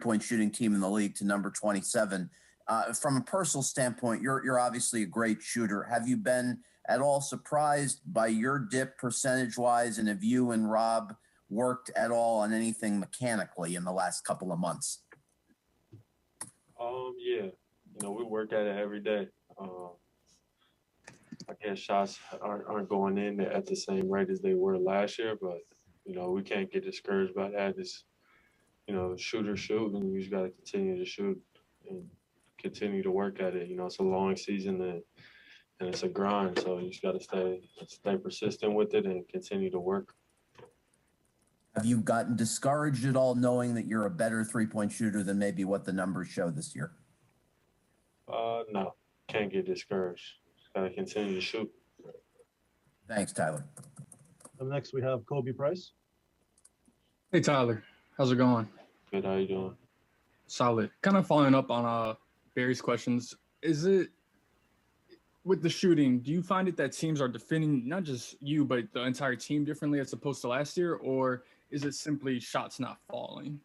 point shooting team in the league to number 27. From a personal standpoint, you're obviously a great shooter. Have you been at all surprised by your dip percentage wise, and have you and Rob worked at all on anything mechanically in the last couple of months? Yeah, we work at it every day. I guess shots aren't going in at the same rate as they were last year, but we can't get discouraged by that. It's shoot, and you just got to continue to shoot and continue to work at it. It's a long season and it's a grind, so you just got to stay persistent with it and continue to work. Have you gotten discouraged at all knowing that you're a better three-point shooter than maybe what the numbers show this year? No, can't get discouraged. Just got to continue to shoot. Thanks, Tyler. Up next, we have Kobe Price. Hey, Tyler. How's it going? Good. How you doing? Solid. Kind of following up on Barry's questions. Is it, with the shooting, do you find it that teams are defending not just you, but the entire team differently as opposed to last year, or is it simply shots not falling?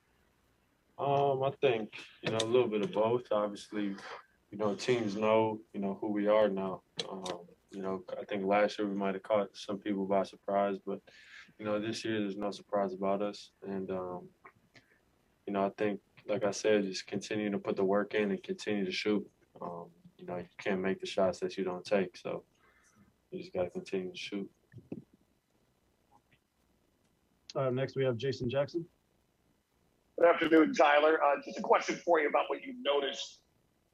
I think, a little bit of both. Obviously, teams know, who we are now. I think last year we might have caught some people by surprise, but, this year there's no surprise about us. And, I think, like I said, just continue to put the work in and continue to shoot. You can't make the shots that you don't take, so you just got to continue to shoot. Next, we have Jason Jackson. Good afternoon, Tyler. Just a question for you about what you noticed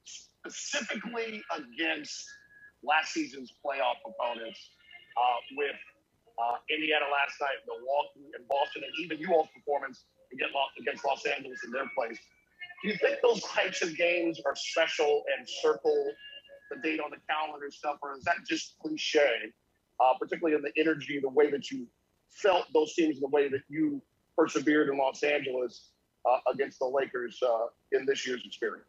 specifically against last season's playoff opponents with Indiana last night, Milwaukee, and Boston, and even you all's performance against Los Angeles in their place. Do you think those types of games are special and circle the date on the calendar stuff, or is that just cliche, particularly in the energy, the way that you felt those teams, the way that you persevered in Los Angeles against the Lakers in this year's experience?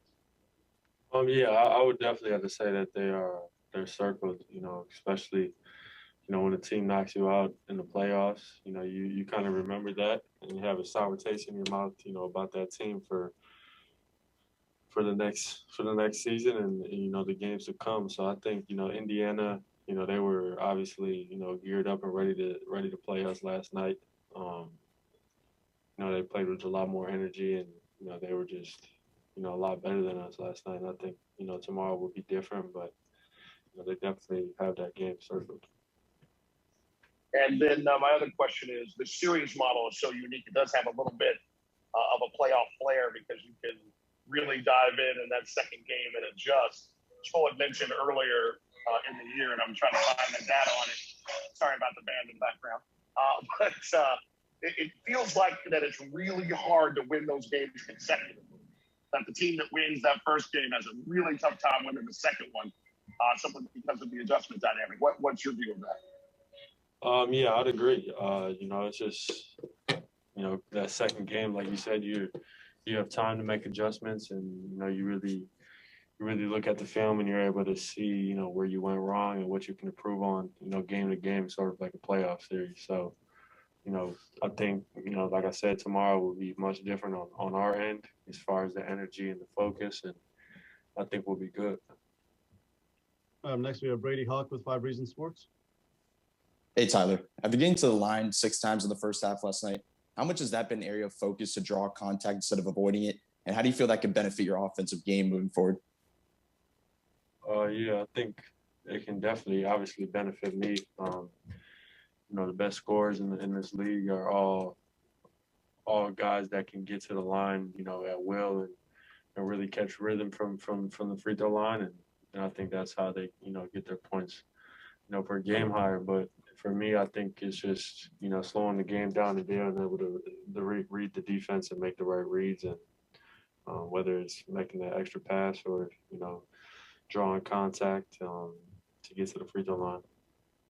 Yeah, I would definitely have to say that they're circled, especially, when a team knocks you out in the playoffs, you kind of remember that and you have a sour taste in your mouth, about that team for the next season and the games to come. So I think, Indiana, they were obviously, geared up and ready to play us last night. They played with a lot more energy and, they were just, a lot better than us last night. And I think, tomorrow will be different, but they definitely have that game circled. And then my other question is, the series model is so unique. It does have a little bit of a playoff flair because you can really dive in that second game and adjust. Joel had mentioned earlier in the year, and I'm trying to find the data on it. Sorry about the band in the background. But it feels like that it's really hard to win those games consecutively. That the team that wins that first game has a really tough time winning the second one, simply because of the adjustment dynamic. What's your view of that? Yeah, I'd agree. It's just, that second game, like you said, you have time to make adjustments, and you really look at the film and you're able to see where you went wrong and what you can improve on. Game to game, sort of like a playoff series. So, I think like I said, tomorrow will be much different on our end as far as the energy and the focus, and I think we'll be good. Next, we have Brady Hawk with 5 Reasons Sports. Hey, Tyler. After getting to the line 6 times in the first half last night, how much has that been an area of focus to draw contact instead of avoiding it? And how do you feel that can benefit your offensive game moving forward? Yeah, I think it can definitely obviously benefit me. The best scorers in this league are all guys that can get to the line, at will and really catch rhythm from the free throw line. And I think that's how they, get their points, per game higher. But for me, I think it's just, slowing the game down and being able to read the defense and make the right reads. And whether it's making that extra pass or, drawing contact to get to the free throw line.